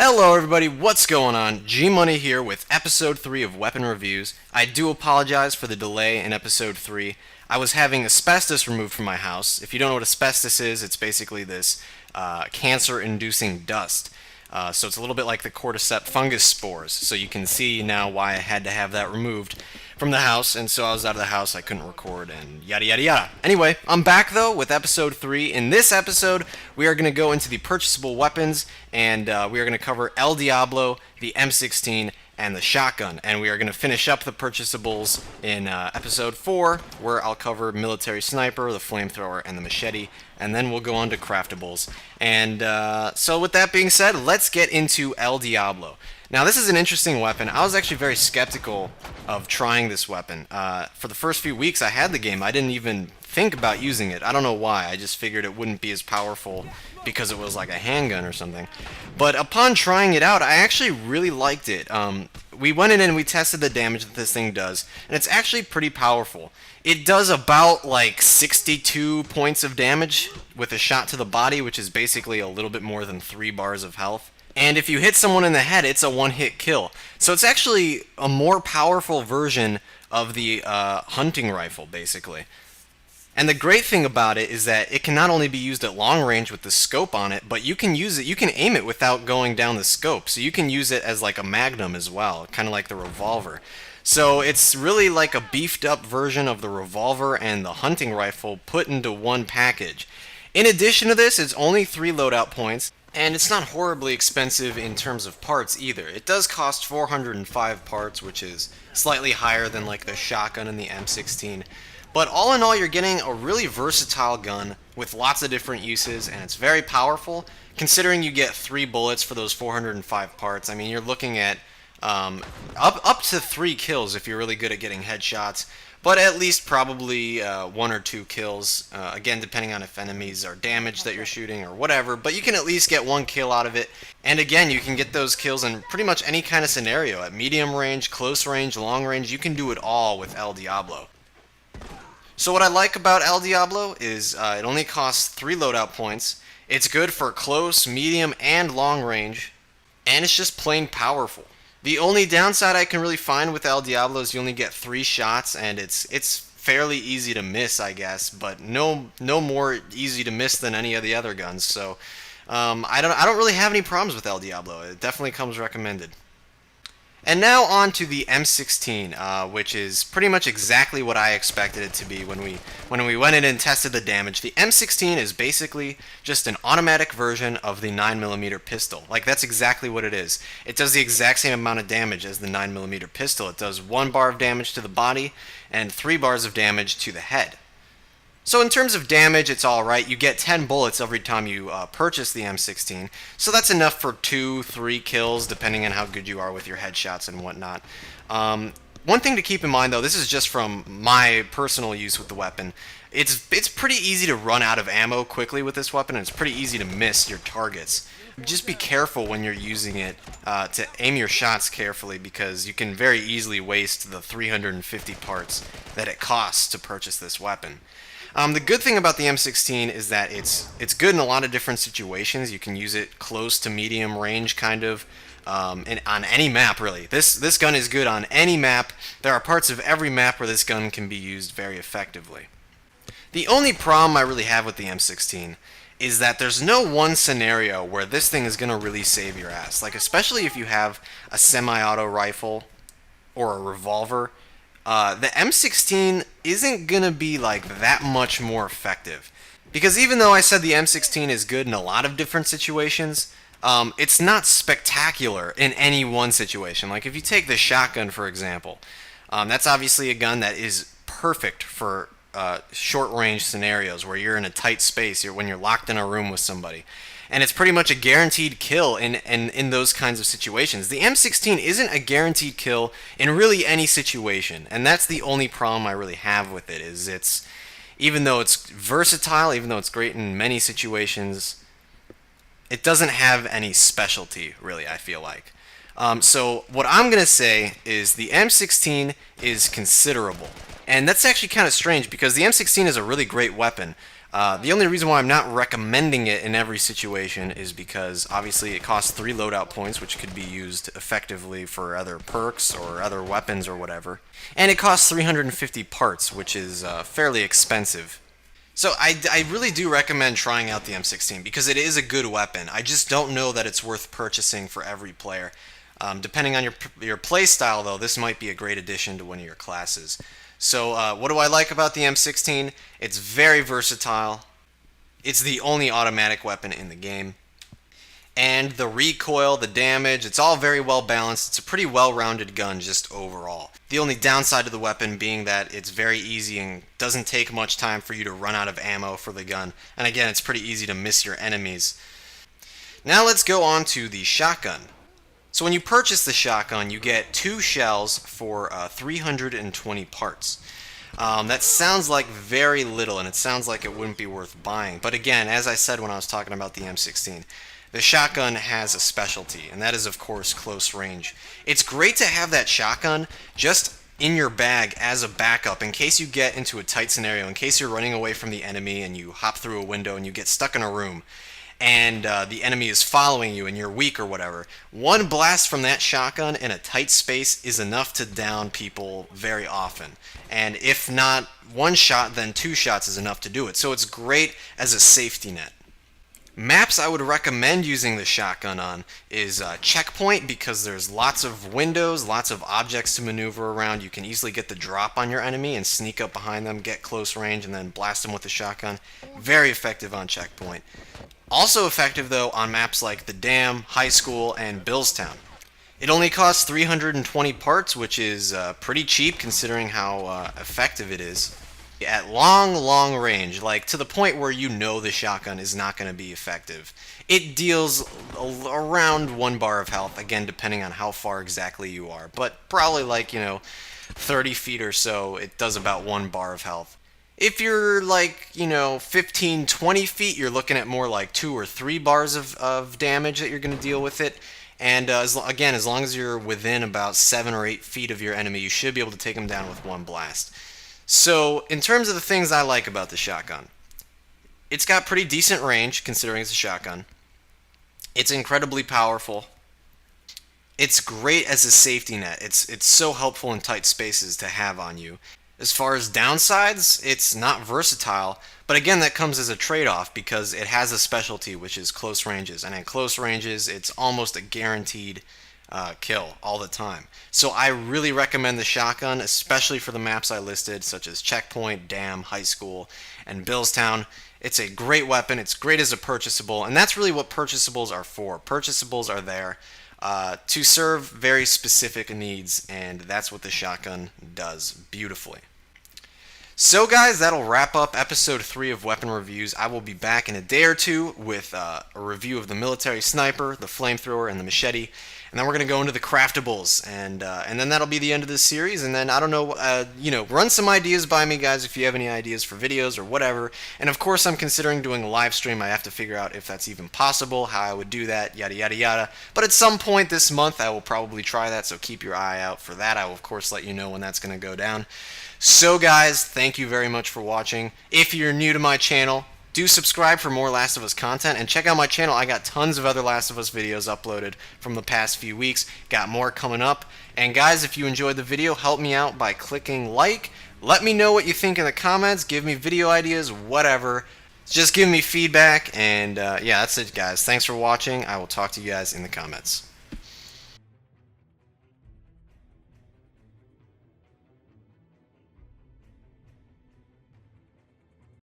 Hello everybody, what's going on? G-Money here with episode 3 of Weapon Reviews. I do apologize for the delay in episode 3. I was having asbestos removed from my house. If you don't know what asbestos is, it's basically this cancer-inducing dust. So it's a little bit like the cordyceps fungus spores. So you can see now why I had to have that removed from the house, and so I was out of the house, I couldn't record, and yada yada yada. Anyway, I'm back though with episode 3. In this episode, we are going to go into the purchasable weapons, and we are going to cover El Diablo, the M16, and the shotgun. And we are going to finish up the purchasables in episode 4, where I'll cover military sniper, the flamethrower, and the machete, and then we'll go on to craftables. And so with that being said, let's get into El Diablo. Now, this is an interesting weapon. I was actually very skeptical of trying this weapon. For the first few weeks I had the game, I didn't even think about using it. I don't know why. I just figured it wouldn't be as powerful because it was like a handgun or something. But upon trying it out, I actually really liked it. We went in and we tested the damage that this thing does, and it's actually pretty powerful. It does about like 62 points of damage with a shot to the body, which is basically a little bit more than 3 bars of health. And if you hit someone in the head, it's a one-hit kill. So it's actually a more powerful version of the hunting rifle, basically. And the great thing about it is that it can not only be used at long range with the scope on it, but you can aim it without going down the scope. So you can use it as like a magnum as well, kind of like the revolver. So it's really like a beefed up version of the revolver and the hunting rifle put into one package. In addition to this, it's only 3 loadout points. And it's not horribly expensive in terms of parts either. It does cost 405 parts, which is slightly higher than like the shotgun and the M16. But all in all, you're getting a really versatile gun with lots of different uses, and it's very powerful. Considering you get 3 bullets for those 405 parts, I mean, you're looking at up to 3 kills if you're really good at getting headshots. But at least probably 1 or 2 kills, again depending on if enemies are damaged that you're shooting or whatever, but you can at least get 1 kill out of it. And again, you can get those kills in pretty much any kind of scenario. At medium range, close range, long range, you can do it all with El Diablo. So what I like about El Diablo is it only costs 3 loadout points, it's good for close, medium, and long range, and it's just plain powerful. The only downside I can really find with El Diablo is you only get 3 shots, and it's fairly easy to miss, I guess, but no more easy to miss than any of the other guns. So I don't really have any problems with El Diablo. It definitely comes recommended. And now on to the M16, which is pretty much exactly what I expected it to be when we went in and tested the damage. The M16 is basically just an automatic version of the 9mm pistol. Like, that's exactly what it is. It does the exact same amount of damage as the 9mm pistol. It does 1 bar of damage to the body and 3 bars of damage to the head. So in terms of damage, it's alright. You get 10 bullets every time you purchase the M16, so that's enough for 2-3 kills, depending on how good you are with your headshots and whatnot. One thing to keep in mind, though, this is just from my personal use with the weapon. It's pretty easy to run out of ammo quickly with this weapon, and it's pretty easy to miss your targets. Just be careful when you're using it to aim your shots carefully, because you can very easily waste the 350 parts that it costs to purchase this weapon. The good thing about the M16 is that it's good in a lot of different situations. You can use it close to medium range, kind of, and on any map, really. This gun is good on any map. There are parts of every map where this gun can be used very effectively. The only problem I really have with the M16 is that there's no one scenario where this thing is going to really save your ass. Like, especially if you have a semi-auto rifle or a revolver. The M16 isn't going to be like that much more effective. Because even though I said the M16 is good in a lot of different situations, it's not spectacular in any one situation. Like, if you take the shotgun, for example, that's obviously a gun that is perfect for short-range scenarios where you're in a tight space, when you're locked in a room with somebody. And it's pretty much a guaranteed kill in those kinds of situations. The M16 isn't a guaranteed kill in really any situation, and that's the only problem I really have with it, is even though it's versatile, even though it's great in many situations, it doesn't have any specialty, really, I feel like. So what I'm going to say is the M16 is considerable. And that's actually kind of strange because the M16 is a really great weapon. The only reason why I'm not recommending it in every situation is because obviously it costs 3 loadout points, which could be used effectively for other perks or other weapons or whatever. And it costs 350 parts, which is fairly expensive. So I really do recommend trying out the M16 because it is a good weapon. I just don't know that it's worth purchasing for every player. Depending on your play style, though, this might be a great addition to one of your classes. So what do I like about the M16? It's very versatile. It's the only automatic weapon in the game. And the recoil, the damage, it's all very well balanced. It's a pretty well-rounded gun just overall. The only downside to the weapon being that it's very easy and doesn't take much time for you to run out of ammo for the gun. And again, it's pretty easy to miss your enemies. Now let's go on to the shotgun. So when you purchase the shotgun, you get 2 shells for 320 parts. That sounds like very little, and it sounds like it wouldn't be worth buying. But again, as I said when I was talking about the M16, the shotgun has a specialty, and that is, of course, close range. It's great to have that shotgun just in your bag as a backup in case you get into a tight scenario, in case you're running away from the enemy and you hop through a window and you get stuck in a room and the enemy is following you and you're weak or whatever. One blast from that shotgun in a tight space is enough to down people very often. And if not 1 shot, then 2 shots is enough to do it. So it's great as a safety net. Maps I would recommend using the shotgun on is Checkpoint because there's lots of windows, lots of objects to maneuver around. You can easily get the drop on your enemy and sneak up behind them, get close range, and then blast them with the shotgun. Very effective on Checkpoint. Also effective, though, on maps like the Dam, High School, and Billstown. It only costs 320 parts, which is pretty cheap considering how effective it is. At long range, like to the point where you know the shotgun is not going to be effective. It deals around 1 bar of health, again, depending on how far exactly you are. But probably like, 30 feet or so, it does about 1 bar of health. If you're like, 15, 20 feet, you're looking at more like 2 or 3 bars of damage that you're going to deal with it. And again, as long as you're within about 7 or 8 feet of your enemy, you should be able to take them down with 1 blast. So, in terms of the things I like about the shotgun, it's got pretty decent range considering it's a shotgun. It's incredibly powerful. It's great as a safety net. It's so helpful in tight spaces to have on you. As far as downsides, it's not versatile, but again, that comes as a trade-off because it has a specialty, which is close ranges, and at close ranges, it's almost a guaranteed kill all the time. So I really recommend the shotgun, especially for the maps I listed, such as Checkpoint, Dam, High School, and Billstown. It's a great weapon. It's great as a purchasable, and that's really what purchasables are for. Purchasables are there to serve very specific needs, and that's what the shotgun does beautifully. So guys, that'll wrap up episode 3 of Weapon Reviews. I will be back in a day or two with a review of the military sniper, the flamethrower, and the machete. And then we're going to go into the craftables, and then that'll be the end of this series. And then, I don't know, run some ideas by me, guys, if you have any ideas for videos or whatever. And of course, I'm considering doing a live stream. I have to figure out if that's even possible, how I would do that, yada, yada, yada. But at some point this month, I will probably try that, so keep your eye out for that. I will, of course, let you know when that's going to go down. So, guys, thank you very much for watching. If you're new to my channel, do subscribe for more Last of Us content, and check out my channel. I got tons of other Last of Us videos uploaded from the past few weeks. Got more coming up. And guys, if you enjoyed the video, help me out by clicking like. Let me know what you think in the comments. Give me video ideas, whatever. Just give me feedback, and yeah, that's it, guys. Thanks for watching. I will talk to you guys in the comments.